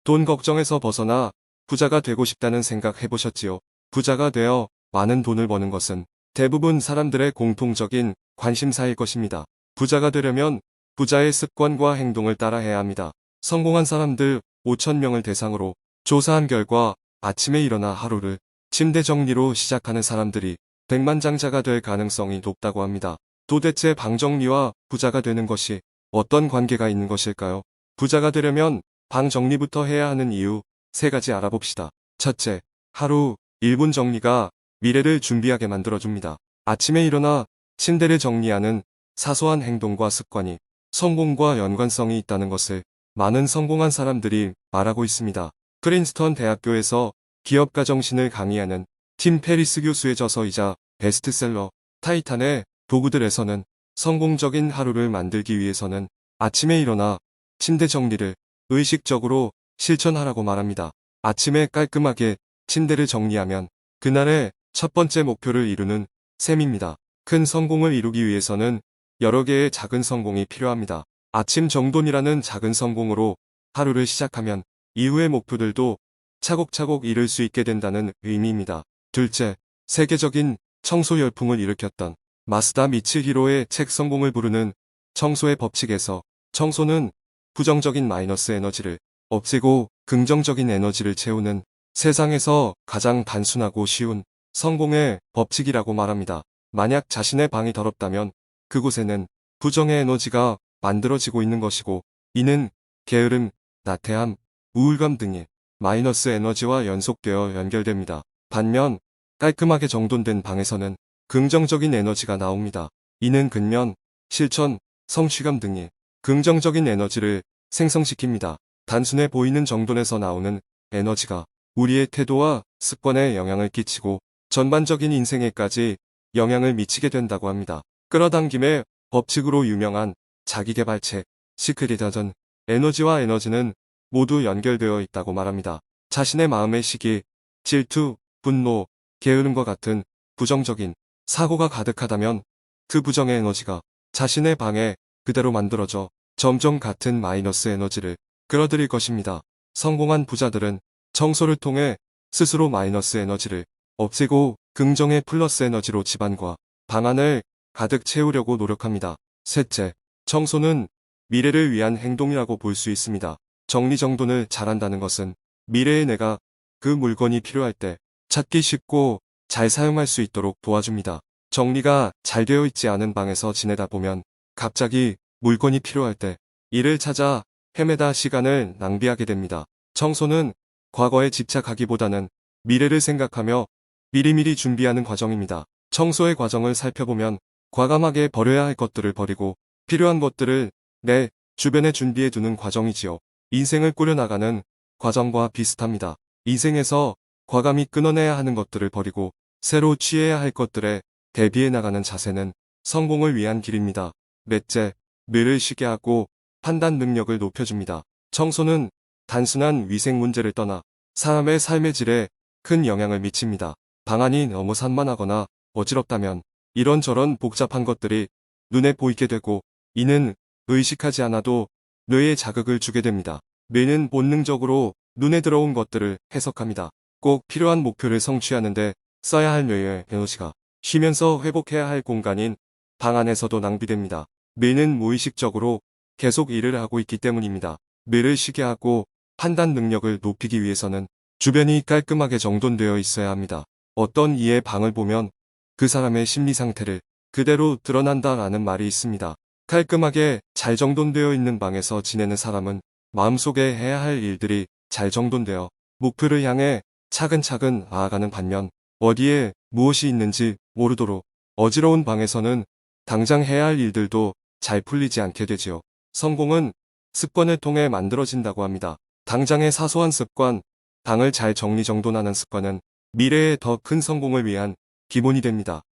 돈 걱정에서 벗어나 부자가 되고 싶다는 생각 해보셨지요? 부자가 되어 많은 돈을 버는 것은 대부분 사람들의 공통적인 관심사일 것입니다. 부자가 되려면 부자의 습관과 행동을 따라해야 합니다. 성공한 사람들 5,000명을 대상으로 조사한 결과 아침에 일어나 하루를 침대 정리로 시작하는 사람들이 백만장자가 될 가능성이 높다고 합니다. 도대체 방 정리와 부자가 되는 것이 어떤 관계가 있는 것일까요? 부자가 되려면 방 정리부터 해야 하는 이유 3가지 알아봅시다. 첫째, 하루 1분 정리가 미래를 준비하게 만들어줍니다. 아침에 일어나 침대를 정리하는 사소한 행동과 습관이 성공과 연관성이 있다는 것을 많은 성공한 사람들이 말하고 있습니다. 프린스턴 대학교에서 기업가 정신을 강의하는 팀 페리스 교수의 저서이자 베스트셀러 타이탄의 도구들에서는 성공적인 하루를 만들기 위해서는 아침에 일어나 침대 정리를 의식적으로 실천하라고 말합니다. 아침에 깔끔하게 침대를 정리하면 그날의 첫 번째 목표를 이루는 셈입니다. 큰 성공을 이루기 위해서는 여러 개의 작은 성공이 필요합니다. 아침 정돈이라는 작은 성공으로 하루를 시작하면 이후의 목표들도 차곡차곡 이룰 수 있게 된다는 의미입니다. 둘째, 세계적인 청소 열풍을 일으켰던 마스다 미츠히로의 책 성공을 부르는 청소의 법칙에서 청소는 부정적인 마이너스 에너지를 없애고 긍정적인 에너지를 채우는 세상에서 가장 단순하고 쉬운 성공의 법칙이라고 말합니다. 만약 자신의 방이 더럽다면 그곳에는 부정의 에너지가 만들어지고 있는 것이고 이는 게으름, 나태함, 우울감 등의 마이너스 에너지와 연속되어 연결됩니다. 반면 깔끔하게 정돈된 방에서는 긍정적인 에너지가 나옵니다. 이는 근면, 실천, 성취감 등의 긍정적인 에너지를 생성시킵니다. 단순해 보이는 정돈에서 나오는 에너지가 우리의 태도와 습관에 영향을 끼치고 전반적인 인생에까지 영향을 미치게 된다고 합니다. 끌어당김의 법칙으로 유명한 자기계발책 시크릿 하전 에너지와 에너지는 모두 연결되어 있다고 말합니다. 자신의 마음의 시기, 질투, 분노, 게으름과 같은 부정적인 사고가 가득하다면 그 부정의 에너지가 자신의 방에 그대로 만들어져 점점 같은 마이너스 에너지를 끌어들일 것입니다. 성공한 부자들은 청소를 통해 스스로 마이너스 에너지를 없애고 긍정의 플러스 에너지로 집안과 방안을 가득 채우려고 노력합니다. 셋째, 청소는 미래를 위한 행동이라고 볼 수 있습니다. 정리정돈을 잘한다는 것은 미래의 내가 그 물건이 필요할 때 찾기 쉽고 잘 사용할 수 있도록 도와줍니다. 정리가 잘 되어 있지 않은 방에서 지내다 보면 갑자기 물건이 필요할 때 이를 찾아 헤매다 시간을 낭비하게 됩니다. 청소는 과거에 집착하기보다는 미래를 생각하며 미리미리 준비하는 과정입니다. 청소의 과정을 살펴보면 과감하게 버려야 할 것들을 버리고 필요한 것들을 내 주변에 준비해 두는 과정이지요. 인생을 꾸려나가는 과정과 비슷합니다. 인생에서 과감히 끊어내야 하는 것들을 버리고 새로 취해야 할 것들에 대비해 나가는 자세는 성공을 위한 길입니다. 넷째, 뇌를 쉬게 하고 판단 능력을 높여줍니다. 청소는 단순한 위생 문제를 떠나 사람의 삶의 질에 큰 영향을 미칩니다. 방안이 너무 산만하거나 어지럽다면 이런저런 복잡한 것들이 눈에 보이게 되고 이는 의식하지 않아도 뇌에 자극을 주게 됩니다. 뇌는 본능적으로 눈에 들어온 것들을 해석합니다. 꼭 필요한 목표를 성취하는데 써야 할 뇌의 에너지가 쉬면서 회복해야 할 공간인 방 안에서도 낭비됩니다. 뇌는 무의식적으로 계속 일을 하고 있기 때문입니다. 뇌를 쉬게 하고 판단 능력을 높이기 위해서는 주변이 깔끔하게 정돈되어 있어야 합니다. 어떤 이의 방을 보면 그 사람의 심리 상태를 그대로 드러난다라는 말이 있습니다. 깔끔하게 잘 정돈되어 있는 방에서 지내는 사람은 마음속에 해야 할 일들이 잘 정돈되어 목표를 향해 차근차근 나아가는 반면 어디에 무엇이 있는지 모르도록 어지러운 방에서는 당장 해야 할 일들도 잘 풀리지 않게 되지요. 성공은 습관을 통해 만들어진다고 합니다. 당장의 사소한 습관, 방을 잘 정리정돈하는 습관은 미래의 더 큰 성공을 위한 기본이 됩니다.